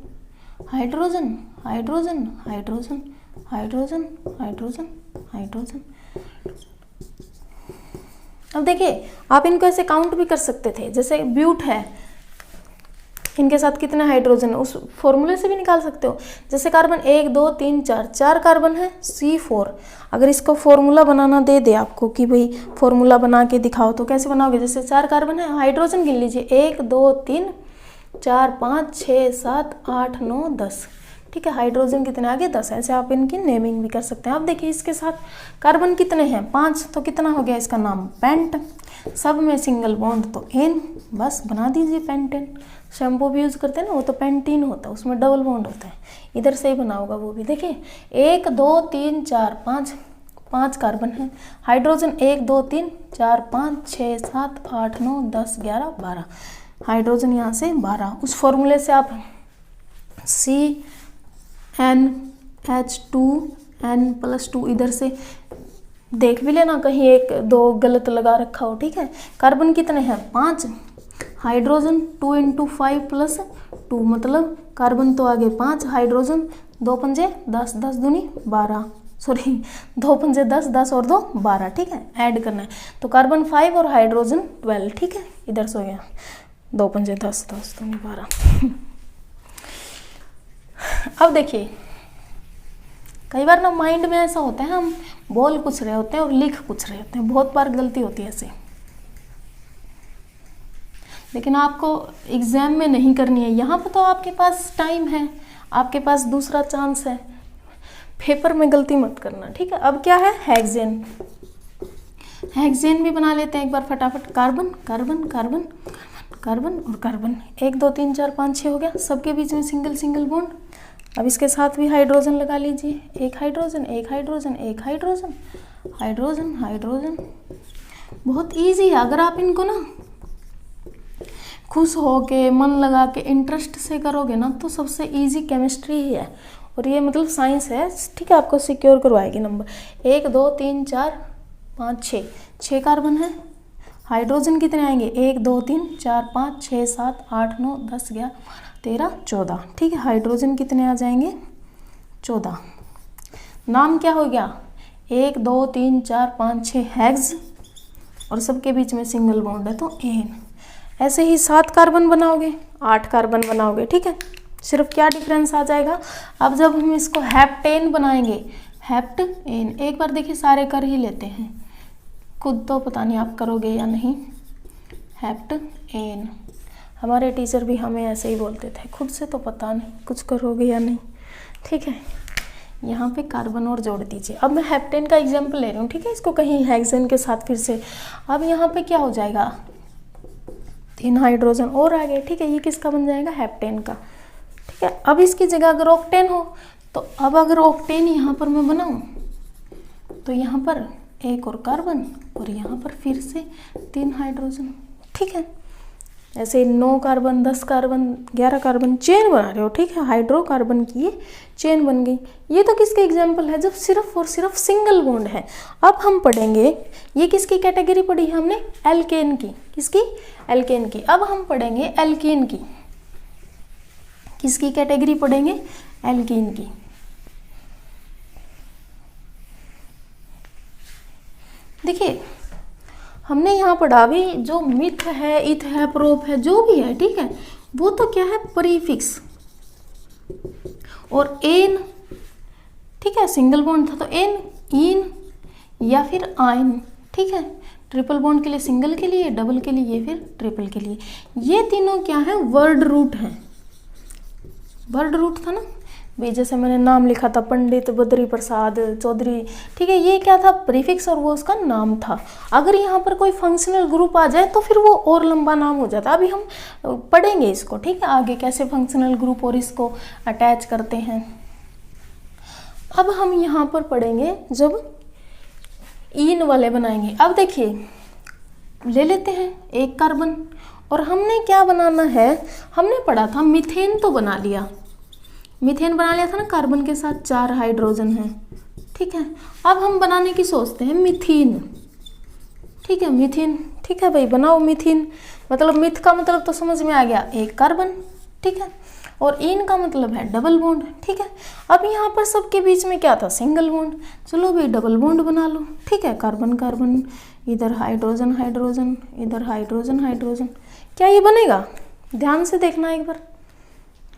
hydrogen hydrogen hydrogen hydrogen hydrogen hydrogen. अब देखिए, आप इनको ऐसे काउंट भी कर सकते थे, जैसे ब्यूट है, इनके साथ कितने हाइड्रोजन है उस फॉर्मूले से भी निकाल सकते हो। जैसे कार्बन 1 2 3 4, 4 कार्बन है, C4। अगर इसको फॉर्मूला बनाना दे दे आपको कि भाई फॉर्मूला बना के दिखाओ, तो कैसे बनाओगे? जैसे 4 कार्बन है, हाइड्रोजन गिन लीजिए, 1 2 3 4 5 6 7 8 9 10, ठीक है। हाइड्रोजन कितने आगे? 10। ऐसे आप इनकी नेमिंग भी कर सकते हैं। अब देखिए इसके साथ कार्बन कितने हैं? 5, तो कितना हो गया इसका नाम? पेंट। सब में सिंगल बॉन्ड तो एन, बस बना दीजिए पेंटेन। शैम्पू भी यूज़ करते हैं ना, वो तो पेंटीन होता है, उसमें डबल बॉन्ड होता है। इधर से ही बना होगा वो भी। देखिए 1 2 3 4 5, 5 कार्बन है, हाइड्रोजन 1 2 3 4 5 6 7 8 9 10 11 12, हाइड्रोजन यहाँ से 12। उस फॉर्मूले से आप CnH2n+2 इधर से देख भी लेना, कहीं 1 2 गलत लगा रखा हो, ठीक है। कार्बन कितने हैं? 5, हाइड्रोजन 2 × 5 + 2, मतलब कार्बन तो आगे 5, हाइड्रोजन 2 पंजे 10, 10 दूनी 12, सॉरी 2 पंजे 10, 10 और 2 12, ठीक है। ऐड करना है तो कार्बन 5 और हाइड्रोजन 12, ठीक है। इधर से हो गया 2 पंजे 10, 10 दूनी 12। अब देखिए, कई बार ना माइंड में ऐसा होता है, हम बोल कुछ रहे होते हैं और लिख कुछ रहे होते हैं, बहुत बार गलती होती है ऐसे। लेकिन आपको एग्जाम में नहीं करनी है, यहाँ पर तो आपके पास टाइम है, आपके पास दूसरा चांस है, पेपर में गलती मत करना, ठीक है। अब क्या है? हेक्सेन। हेक्सेन भी बना लेते हैं एक बार फटाफट। कार्बन कार्बन कार्बन कार्बन और कार्बन, 1 2 3 4 5 6 हो गया। सबके बीच में सिंगल सिंगल बॉन्ड। अब इसके साथ भी हाइड्रोजन लगा लीजिए, 1 hydrogen 1 hydrogen 1 hydrogen hydrogen hydrogen. बहुत ईजी है, अगर आप इनको ना खुश हो के मन लगा के इंटरेस्ट से करोगे ना, तो सबसे इजी केमिस्ट्री ही है, और ये मतलब साइंस है, ठीक है। आपको सिक्योर करवाएगी नंबर। 1 2 3 4 5 6, 6 कार्बन है, हाइड्रोजन कितने आएंगे? 1 2 3 4 5 6 7 8 9 10 11 13 14, ठीक है। हाइड्रोजन कितने आ जाएंगे? 14। नाम क्या हो गया? 1 2 3 4 5 6 हेक्स, और सबके बीच में सिंगल बॉन्ड है तो एन। ऐसे ही 7 कार्बन बनाओगे, 8 कार्बन बनाओगे, ठीक है। सिर्फ क्या डिफरेंस आ जाएगा? अब जब हम इसको हेप्टेन बनाएंगे, हेप्टेन, एक बार देखिए सारे कर ही लेते हैं, खुद तो पता नहीं आप करोगे या नहीं। हेप्टेन, हमारे टीचर भी हमें ऐसे ही बोलते थे, खुद से तो पता नहीं कुछ करोगे या नहीं, ठीक है। यहाँ पे कार्बन और जोड़ दीजिए। अब मैं हेप्टेन का एग्जाम्पल ले रही हूँ, ठीक है, इसको कहीं हेक्सेन के साथ फिर से। अब यहाँ पे क्या हो जाएगा? 3 हाइड्रोजन और आ गए, ठीक है। ये किसका बन जाएगा? हेप्टेन का, ठीक है। अब इसकी जगह अगर ऑक्टेन हो, तो अब अगर ऑक्टेन यहाँ पर मैं बनाऊँ, तो यहाँ पर 1 और कार्बन, और यहाँ पर फिर से 3 हाइड्रोजन, ठीक है। ऐसे 9 कार्बन 10 कार्बन 11 कार्बन चेन बना रहे हो, ठीक है। हाइड्रोकार्बन की ये चेन बन गई। ये तो किसके एग्जाम्पल है? जब सिर्फ और सिर्फ सिंगल बॉन्ड है। अब हम पढ़ेंगे, ये किसकी कैटेगरी पढ़ी है हमने? एल्केन की। किसकी? एल्केन की। अब हम पढ़ेंगे एल्कीन की। किसकी कैटेगरी पढ़ेंगे? एल्कीन की। देखिए हमने यहाँ पढ़ा भी, जो मिथ है, इथ है, प्रोप है, जो भी है, ठीक है, वो तो क्या है? प्रीफिक्स। और एन, ठीक है, सिंगल बॉन्ड था तो एन, इन या फिर आइन, ठीक है। ट्रिपल बॉन्ड के लिए सिंगल के लिए, डबल के लिए, फिर ट्रिपल के लिए। ये तीनों क्या है? वर्ड रूट है। वर्ड रूट था ना भाई, जैसे मैंने नाम लिखा था पंडित बद्री प्रसाद चौधरी, ठीक है, ये क्या था? प्रीफिक्स, और वो उसका नाम था। अगर यहाँ पर कोई फंक्शनल ग्रुप आ जाए तो फिर वो और लंबा नाम हो जाता है। अभी हम पढ़ेंगे इसको, ठीक है, आगे कैसे फंक्शनल ग्रुप और इसको अटैच करते हैं। अब हम यहाँ पर पढ़ेंगे जब इन वाले बनाएंगे। अब देखिए ले लेते हैं 1 कार्बन और हमने क्या बनाना है, हमने पढ़ा था मीथेन तो बना लिया, मीथेन बना लिया था ना, कार्बन के साथ 4 हाइड्रोजन है, ठीक है। अब हम बनाने की सोचते हैं मीथेन, ठीक है, मीथेन, ठीक है भाई, बनाओ मीथेन। मतलब मिथ का मतलब तो समझ में आ गया, एक कार्बन, ठीक है, और इन का मतलब है डबल बॉन्ड, ठीक है। अब यहाँ पर सबके बीच में क्या था, सिंगल बॉन्ड, चलो भाई डबल बॉन्ड बना लो, ठीक है, कार्बन कार्बन, इधर हाइड्रोजन हाइड्रोजन, इधर हाइड्रोजन हाइड्रोजन, क्या ये बनेगा, ध्यान से देखना एक बार,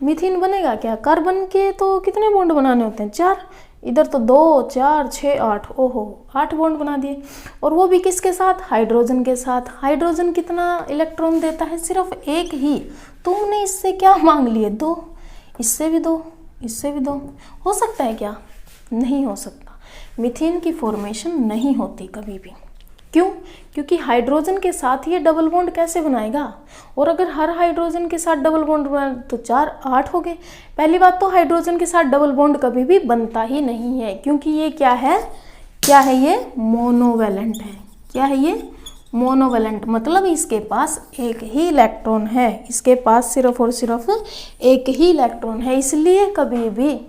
मीथेन बनेगा क्या। कार्बन के तो कितने बॉन्ड बनाने होते हैं, 4, इधर तो 2 4 6 8, ओहो 8 बॉन्ड बना दिए, और वो भी किसके साथ, हाइड्रोजन के साथ। हाइड्रोजन कितना इलेक्ट्रॉन देता है, सिर्फ एक ही, तुमने इससे क्या मांग लिए, 2, इससे भी 2, इससे भी 2, हो सकता है क्या, नहीं हो सकता। मीथेन की फॉर्मेशन नहीं होती कभी भी, क्यों, क्योंकि हाइड्रोजन के साथ ये डबल बॉन्ड कैसे बनाएगा, और अगर हर हाइड्रोजन के साथ डबल बॉन्ड बनाए तो 4 8 हो गए। पहली बात तो हाइड्रोजन के साथ डबल बॉन्ड कभी भी बनता ही नहीं है, क्योंकि ये क्या है, क्या है, ये मोनोवैलेंट है, क्या है ये, मोनोवैलेंट, मतलब इसके पास एक ही इलेक्ट्रॉन है, इसके पास सिर्फ और सिर्फ एक ही इलेक्ट्रॉन है, इसलिए कभी भी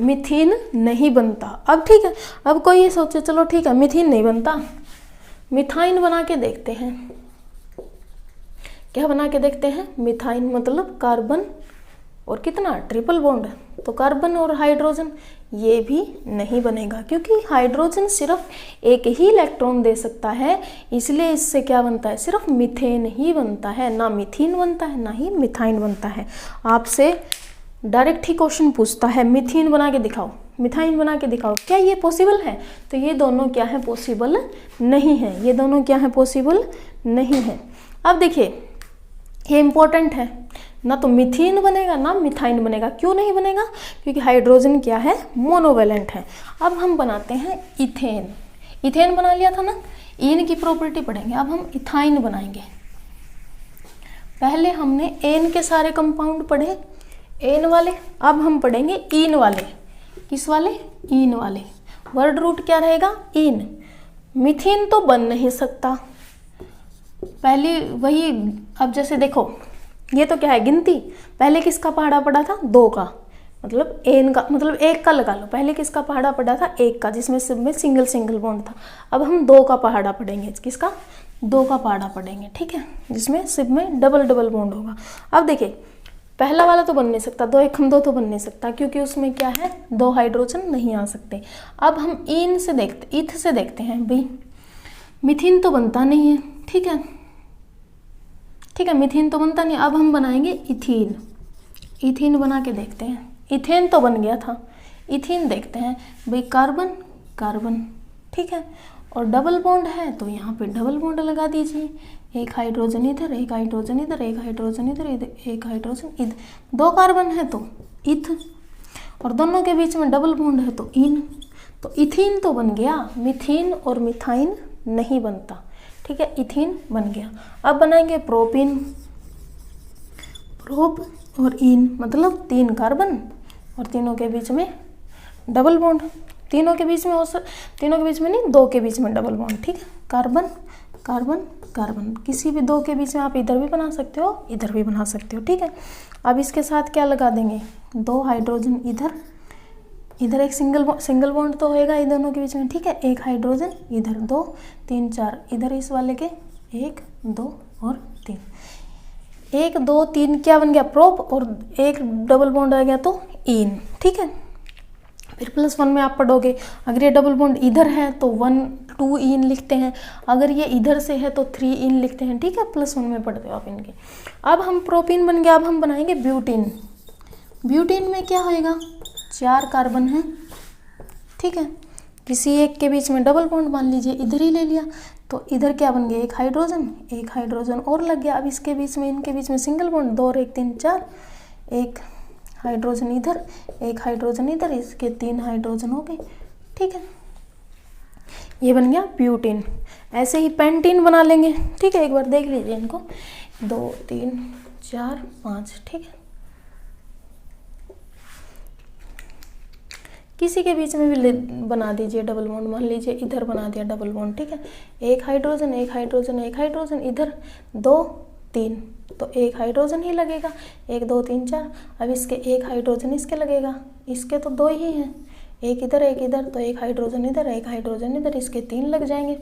मीथेन नहीं बनता। अब ठीक है, अब कोई ये सोचे चलो ठीक है मीथेन नहीं बनता, मिथाइन बना के देखते हैं, क्या बना के देखते हैं, मिथाइन, मतलब कार्बन और कितना, ट्रिपल बॉन्ड, तो कार्बन और हाइड्रोजन, ये भी नहीं बनेगा, क्योंकि हाइड्रोजन सिर्फ एक ही इलेक्ट्रॉन दे सकता है, इसलिए इससे क्या बनता है, सिर्फ मीथेन ही बनता है, ना मीथेन बनता है ना ही मिथाइन बनता है। आपसे डायरेक्ट ही क्वेश्चन पूछता है मीथेन बना के दिखाओ, मिथाइन बना के दिखाओ, क्या ये पॉसिबल है, तो ये दोनों क्या है, पॉसिबल नहीं है, ये दोनों क्या है, पॉसिबल नहीं है। अब देखिए ये इंपॉर्टेंट है, ना तो मीथेन बनेगा ना मिथाइन बनेगा, क्यों नहीं बनेगा, क्योंकि हाइड्रोजन क्या है, मोनोवैलेंट है। अब हम बनाते हैं इथेन, इथेन बना लिया था ना, इन की प्रॉपर्टी पढ़ेंगे, अब हम इथाइन बनाएंगे। पहले हमने एन के सारे कंपाउंड पढ़े, एन वाले, अब हम पढ़ेंगे इन वाले, किस वाले, इन वाले, वर्ड रूट क्या रहेगा, इन। मीथेन तो बन नहीं सकता, पहले वही, अब जैसे देखो ये तो क्या है, गिनती, पहले किसका पहाड़ा पड़ा था, 2 का, मतलब एन का, मतलब 1 का लगा लो, पहले किसका पहाड़ा पड़ा था, 1 का, जिसमें सब में सिंगल सिंगल बॉन्ड था। अब हम 2 का पहाड़ा पढ़ेंगे, किसका, 2 का पहाड़ा पढ़ेंगे, ठीक है, जिसमें सब में डबल डबल बॉन्ड होगा। अब देखिए पहला वाला तो बन नहीं सकता, 2 1 2 तो बन नहीं सकता, क्योंकि उसमें क्या है, 2 हाइड्रोजन नहीं आ सकते। अब हम इन से देखते, इथ से देखते हैं भाई, मीथेन तो बनता नहीं है, ठीक है, ठीक है, मीथेन तो बनता नहीं, अब हम बनाएंगे इथीन, इथीन बना के देखते हैं, इथेन तो बन गया था, इथीन देखते हैं भाई, कार्बन कार्बन, ठीक है, और डबल बॉन्ड है तो यहाँ पे डबल बॉन्ड लगा दीजिए, एक हाइड्रोजन इधर, एक हाइड्रोजन इधर, एक हाइड्रोजन इधर, एक हाइड्रोजन इधर, 2 कार्बन है तो इथ, और दोनों के बीच में डबल बॉन्ड है तो इन, तो इथीन तो बन गया, मीथेन और मिथाइन नहीं बनता, ठीक है, इथीन बन गया। अब बनाएंगे प्रोपिन, प्रोप और इन, मतलब 3 कार्बन और तीनों के बीच में डबल बॉन्ड, तीनों के बीच में तीनों के बीच में नहीं, 2 के बीच में डबल बॉन्ड, ठीक है, कार्बन कार्बन कार्बन, किसी भी 2 के बीच में आप इधर भी बना सकते हो इधर भी बना सकते हो, ठीक है। अब इसके साथ क्या लगा देंगे, 2 हाइड्रोजन इधर, इधर एक सिंगल बॉन्ड तो होएगा इन दोनों के बीच में, ठीक है, एक हाइड्रोजन इधर, 2 3 4 इधर, इस वाले के 1 2 और 3, 1 2 3 क्या बन गया, प्रोप, और एक डबल बॉन्ड आ गया तो इन, ठीक है। फिर +1 में आप पढ़ोगे, अगर ये डबल बॉन्ड इधर है तो 1 2 इन लिखते हैं, अगर ये इधर से है तो 3 इन लिखते हैं, ठीक है, +1 में पढ़ते हो आप इनके। अब हम प्रोपिन बन गया, अब हम बनाएंगे ब्यूटीन, ब्यूटीन में क्या होएगा, 4 कार्बन है, ठीक है, किसी एक के बीच में डबल बॉन्ड मान लीजिए इधर ही ले लिया, तो इधर क्या बन गया, एक हाइड्रोजन और लग गया। अब इसके बीच में, इनके बीच में सिंगल बॉन्ड, 2 और 1 3 4, एक हाइड्रोजन इधर, एक हाइड्रोजन इधर, इसके 3 हाइड्रोजन हो गए, ठीक है, ये बन गया ब्यूटेन। ऐसे ही पेंटीन बना लेंगे, ठीक है, एक बार देख लीजिए इनको, 2 3 4 5, ठीक है, किसी के बीच में भी बना दीजिए डबल बॉन्ड, मान लीजिए इधर बना दिया डबल बॉन्ड, ठीक है, एक हाइड्रोजन एक हाइड्रोजन एक हाइड्रोजन, इधर 2 3, तो एक हाइड्रोजन ही लगेगा, 1 2 3 4। अब इसके एक हाइड्रोजन इसके लगेगा, इसके तो 2 ही हैं, एक इधर, तो एक हाइड्रोजन इधर एक हाइड्रोजन इधर, इसके 3 लग जाएंगे।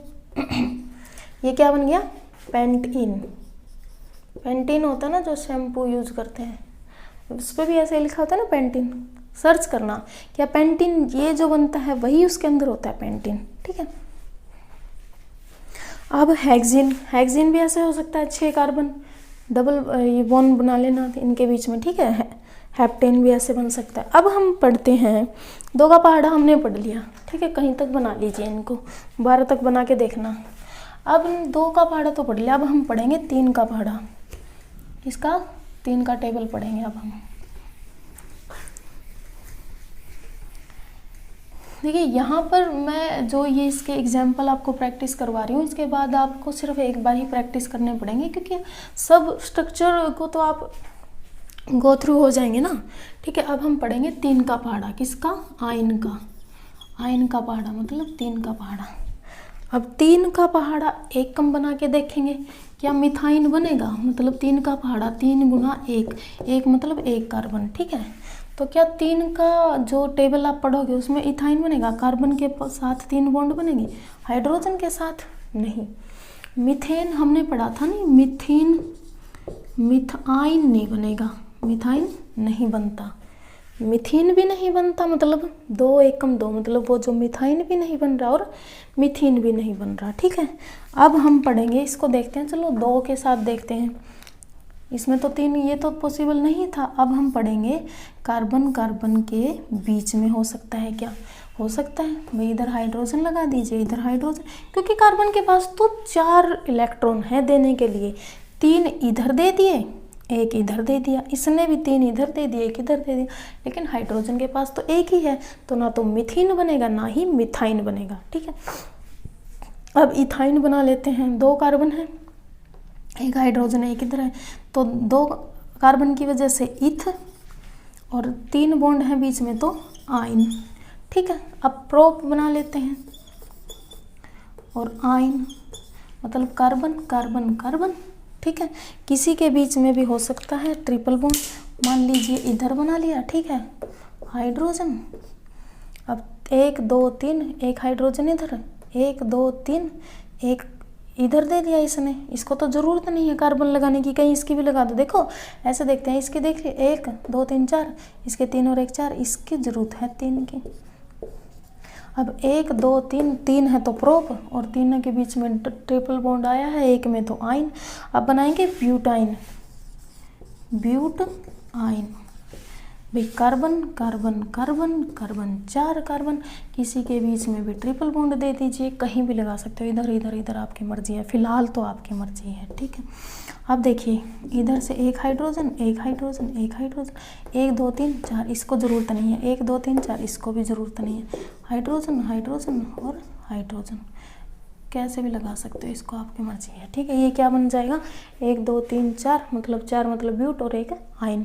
ये क्या बन गया? पेंटीन। पेंटीन होता है ना जो शैम्पू यूज करते हैं, उस पर भी ऐसे लिखा होता है ना पेंटीन। सर्च करना क्या पेंटीन, ये जो बनता है वही उसके अंदर होता है पेंटीन, ठीक है। अब हेक्सिन, हेक्सिन भी ऐसे हो सकता है, 6 कार्बन डबल ये बॉन्ड बना लेना इनके बीच में, ठीक है। हेप्टेन भी ऐसे बन सकता है। अब हम पढ़ते हैं 2 का पहाड़ा हमने पढ़ लिया, ठीक है, कहीं तक बना लीजिए इनको, 12 तक बना के देखना। अब 2 का पहाड़ा तो पढ़ लिया, अब हम पढ़ेंगे 3 का पहाड़ा। इसका 3 का टेबल पढ़ेंगे अब हम। देखिए यहाँ पर मैं जो ये इसके एग्जाम्पल आपको प्रैक्टिस करवा रही हूँ, इसके बाद आपको सिर्फ एक बार ही प्रैक्टिस करने पड़ेंगे, क्योंकि सब स्ट्रक्चर को तो आप गो थ्रू हो जाएंगे ना, ठीक है। अब हम पढ़ेंगे 3 का पहाड़ा, किसका? आयन का। आयन का पहाड़ा मतलब 3 का पहाड़ा। अब 3 का पहाड़ा एक कम बना के देखेंगे, क्या मिथाइन बनेगा? मतलब 3 का पहाड़ा 3 गुना 1, 1 मतलब 1 कार्बन, ठीक है। तो क्या 3 का जो टेबल आप पढ़ोगे उसमें इथाइन बनेगा? कार्बन के साथ 3 बॉन्ड बनेंगे, हाइड्रोजन के साथ नहीं। मीथेन हमने पढ़ा था नहीं, मिथाइन नहीं बनेगा, मिथाइन नहीं बनता, मिथीन भी नहीं बनता, मतलब 2 1 कम 2, मतलब वो जो मिथाइन भी नहीं बन रहा और मिथीन भी नहीं बन रहा, ठीक है। अब हम पढ़ेंगे, इसको देखते हैं, चलो 2 के साथ देखते हैं, इसमें तो 3, ये तो पॉसिबल नहीं था। अब हम पढ़ेंगे कार्बन कार्बन के बीच में हो सकता है क्या? हो सकता है भाई, इधर हाइड्रोजन लगा दीजिए, इधर हाइड्रोजन, क्योंकि कार्बन के पास तो 4 इलेक्ट्रॉन है देने के लिए, 3 इधर दे दिए 1 इधर दे दिया, इसने भी 3 इधर दे दिए 1 इधर दे दिया, लेकिन हाइड्रोजन के पास तो 1 ही है, तो ना तो मिथीन बनेगा ना ही मिथाइन बनेगा, ठीक है। अब इथाइन बना लेते हैं, 2 कार्बन है, 1 हाइड्रोजन 1 इधर है, तो 2 कार्बन की वजह से इथ और 3 बॉन्ड हैं बीच में तो आइन, ठीक है। अब प्रोप बना लेते हैं, और आइन मतलब कार्बन कार्बन कार्बन, ठीक है। किसी के बीच में भी हो सकता है ट्रिपल बॉन्ड, मान लीजिए इधर बना लिया, ठीक है, हाइड्रोजन। अब 1 2 3, 1 हाइड्रोजन इधर, 1 2 3, 1 इधर दे दिया इसने, इसको तो ज़रूरत नहीं है कार्बन लगाने की, कहीं इसकी भी लगा दो। देखो ऐसे देखते हैं, इसके देख लिए 1 2 3 4, इसके 3 और 1 4, इसकी ज़रूरत है 3 की। अब 1 2 3, 3 है तो प्रोप, और 3 के बीच में ट्रिपल बॉन्ड आया है, 1 में तो आइन। अब बनाएंगे ब्यूटाइन, ब्यूट आइन भाई, carbon carbon carbon carbon 4 carbon, किसी के बीच में भी ट्रिपल बॉन्ड दे दीजिए, कहीं भी लगा सकते हो, इधर इधर इधर आपकी मर्जी है, फिलहाल तो आपकी मर्जी है, ठीक है। अब देखिए इधर से 1 हाइड्रोजन 1 हाइड्रोजन 1 हाइड्रोजन, 1 2 3 4, इसको ज़रूरत नहीं है, 1 2 3 4, इसको भी ज़रूरत नहीं है, हाइड्रोजन हाइड्रोजन और हाइड्रोजन, कैसे भी लगा सकते हो, इसको आपकी मर्जी है, ठीक है। ये क्या बन जाएगा? 1 2 3 4, मतलब 4 मतलब ब्यूट और 1 आइन,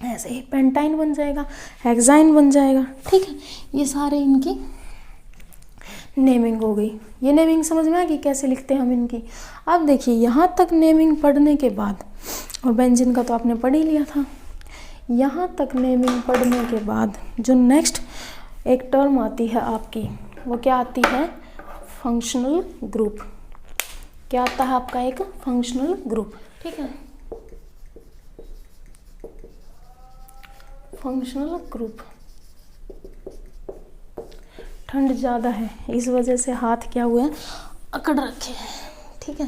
ऐसे ही पेंटाइन बन जाएगा, हेक्साइन बन जाएगा, ठीक है। ये सारे इनकी नेमिंग हो गई। ये नेमिंग समझ में आ गई कैसे लिखते हैं हम इनकी। अब देखिए यहाँ तक नेमिंग पढ़ने के बाद, और बेंजीन का तो आपने पढ़ ही लिया था, यहाँ तक नेमिंग पढ़ने के बाद जो नेक्स्ट एक टर्म आती है आपकी, वो क्या आती है? Functional group. क्या आता है आपका? एक फंक्शनल ग्रुप, ठीक है। Functional group. ठंड ज़्यादा है इस वजह से हाथ क्या हुए हैं, अकड़ रखे हैं, ठीक है।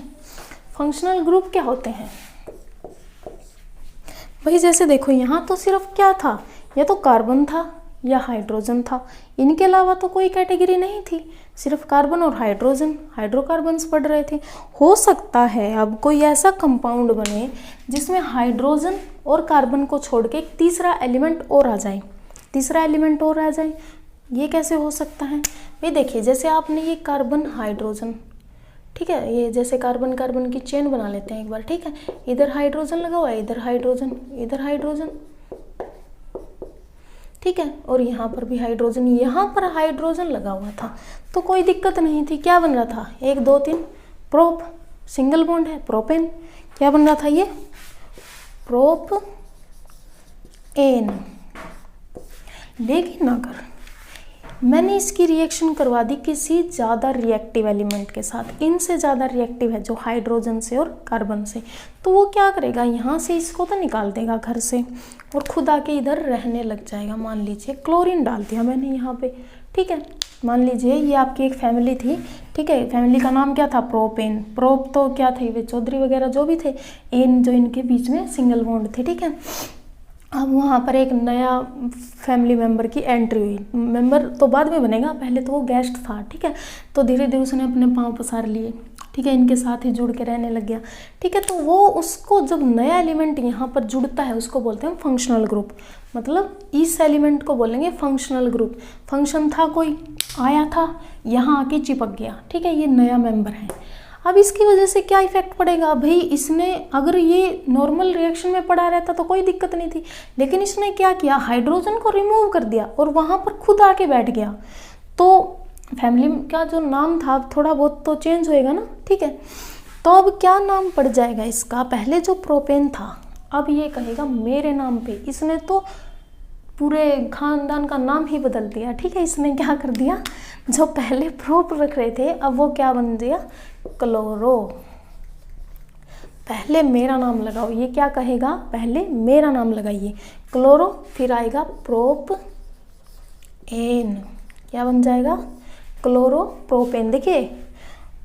फंक्शनल ग्रुप क्या होते हैं भाई? जैसे देखो यहाँ तो सिर्फ क्या था, या तो कार्बन था या हाइड्रोजन था, इनके अलावा तो कोई कैटेगरी नहीं थी, सिर्फ कार्बन और हाइड्रोजन, हाइड्रोकार्बन्स पढ़ रहे थे। हो सकता है अब कोई ऐसा कंपाउंड बने जिसमें हाइड्रोजन और कार्बन को छोड़ के एक तीसरा एलिमेंट और आ जाए, तीसरा एलिमेंट और आ जाए। ये कैसे हो सकता है भाई? देखिए जैसे आपने ये कार्बन हाइड्रोजन, ठीक है, ये जैसे कार्बन कार्बन की चेन बना लेते हैं एक बार, ठीक है। इधर हाइड्रोजन लगा हुआ है, इधर हाइड्रोजन, इधर हाइड्रोजन, ठीक है, और यहाँ पर भी हाइड्रोजन, यहाँ पर हाइड्रोजन लगा हुआ था तो कोई दिक्कत नहीं थी। क्या बन रहा था, 1 2 3 प्रोप, सिंगल बॉन्ड है प्रोपेन, क्या बन रहा था ये प्रोप एन। लेकिन अगर मैंने इसकी रिएक्शन करवा दी किसी ज़्यादा रिएक्टिव एलिमेंट के साथ, इनसे ज़्यादा रिएक्टिव है जो हाइड्रोजन से और कार्बन से, तो वो क्या करेगा, यहाँ से इसको तो निकाल देगा घर से और खुद आके इधर रहने लग जाएगा। मान लीजिए क्लोरीन डाल दिया मैंने यहाँ पे, ठीक है, मान लीजिए ये आपकी एक फैमिली थी, ठीक है, फैमिली का नाम क्या था, प्रोपेन। प्रोप तो क्या थे, वे चौधरी वगैरह जो भी थे, एन जो इनके बीच में सिंगल बॉन्ड थे, ठीक है। अब वहाँ पर एक नया फैमिली मेम्बर की एंट्री हुई, मेंबर तो बाद में बनेगा, पहले तो वो गेस्ट था, ठीक है, तो धीरे धीरे उसने अपने पाँव पसार लिए, ठीक है, इनके साथ ही जुड़ के रहने लग गया, ठीक है। तो वो उसको जब नया एलिमेंट यहाँ पर जुड़ता है उसको बोलते हैं फंक्शनल ग्रुप, मतलब इस एलिमेंट को बोलेंगे फंक्शनल ग्रुप। फंक्शन था, कोई आया था यहाँ आके चिपक गया, ठीक है, ये नया मेंबर है। अब इसकी वजह से क्या इफेक्ट पड़ेगा भाई, इसने अगर ये नॉर्मल रिएक्शन में पड़ा रहता तो कोई दिक्कत नहीं थी, लेकिन इसने क्या किया, हाइड्रोजन को रिमूव कर दिया और वहाँ पर खुद आके बैठ गया, तो फैमिली का जो नाम था थोड़ा बहुत तो चेंज होएगा ना, ठीक है। तो अब क्या नाम पड़ जाएगा इसका, पहले जो प्रोपेन था अब ये कहेगा मेरे नाम पे, इसने तो पूरे खानदान का नाम ही बदल दिया, ठीक है। इसने क्या कर दिया, जो पहले प्रोप रख रहे थे अब वो क्या बन दिया, क्लोरो। पहले मेरा नाम लगाओ, ये क्या कहेगा, पहले मेरा नाम लगाइए क्लोरो, फिर आएगा प्रोप एन, क्या बन जाएगा, क्लोरो प्रोपेन। देखिए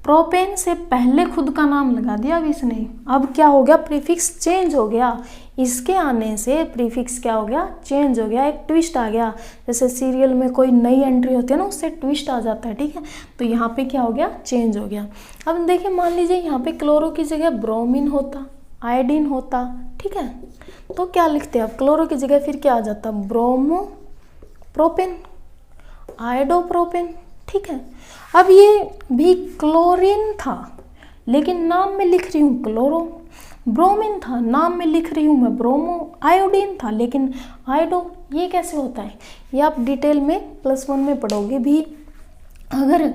प्रोपेन से पहले खुद का नाम लगा दिया अब इसने, अब क्या हो गया, प्रीफिक्स चेंज हो गया, इसके आने से प्रीफिक्स क्या हो गया, चेंज हो गया, एक ट्विस्ट आ गया। जैसे सीरियल में कोई नई एंट्री होती है ना, उससे ट्विस्ट आ जाता है, ठीक है, तो यहाँ पे क्या हो गया, चेंज हो गया। अब देखिए मान लीजिए यहाँ पे क्लोरो की जगह ब्रोमीन होता, आयोडीन होता, ठीक है, तो क्या लिखते हैं अब, क्लोरो की जगह फिर क्या आ जाता, ब्रोमो प्रोपेन, आयोडो प्रोपेन, ठीक है। अब ये भी क्लोरीन था लेकिन नाम में लिख रही हूँ क्लोरो, ब्रोमीन था नाम में लिख रही हूँ मैं ब्रोमो, आयोडीन था लेकिन आयोडो, ये कैसे होता है, ये आप डिटेल में +1 में पढ़ोगे भी। अगर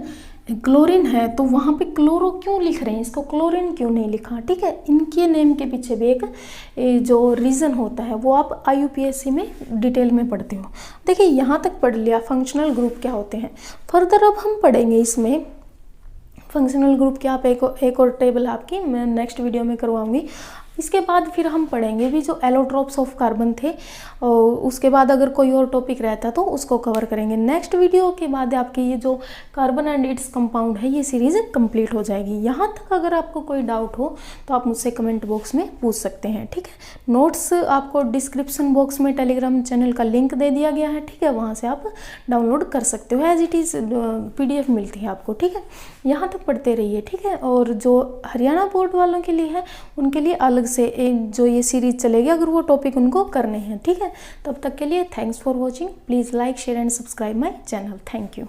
क्लोरीन है तो वहाँ पे क्लोरो क्यों लिख रहे हैं, इसको क्लोरीन क्यों नहीं लिखा, ठीक है। इनके नेम के पीछे भी एक जो रीज़न होता है वो आप IUPAC में डिटेल में पढ़ते हो। देखिए यहाँ तक पढ़ लिया फंक्शनल ग्रुप क्या होते हैं। फर्दर अब हम पढ़ेंगे इसमें फंक्शनल ग्रुप क्या, आप एक और टेबल आपकी मैं नेक्स्ट वीडियो में करवाऊंगी। इसके बाद फिर हम पढ़ेंगे भी जो एलोट्रोप्स ऑफ कार्बन थे, और उसके बाद अगर कोई और टॉपिक रहता तो उसको कवर करेंगे। नेक्स्ट वीडियो के बाद आपकी ये जो कार्बन एंड इट्स कंपाउंड है ये सीरीज़ कंप्लीट हो जाएगी। यहाँ तक अगर आपको कोई डाउट हो तो आप मुझसे कमेंट बॉक्स में पूछ सकते हैं, ठीक है। नोट्स आपको डिस्क्रिप्शन बॉक्स में टेलीग्राम चैनल का लिंक दे दिया गया है, ठीक है, वहाँ से आप डाउनलोड कर सकते हो, एज इट इज़ PDF मिलती है आपको, ठीक है। यहाँ तक पढ़ते रहिए, ठीक है। और जो हरियाणा बोर्ड वालों के लिए है उनके लिए अलग से एक जो ये सीरीज चलेगी अगर वो टॉपिक उनको करने हैं, ठीक है। तब तक के लिए thanks for watching, please like share and subscribe my channel, thank you.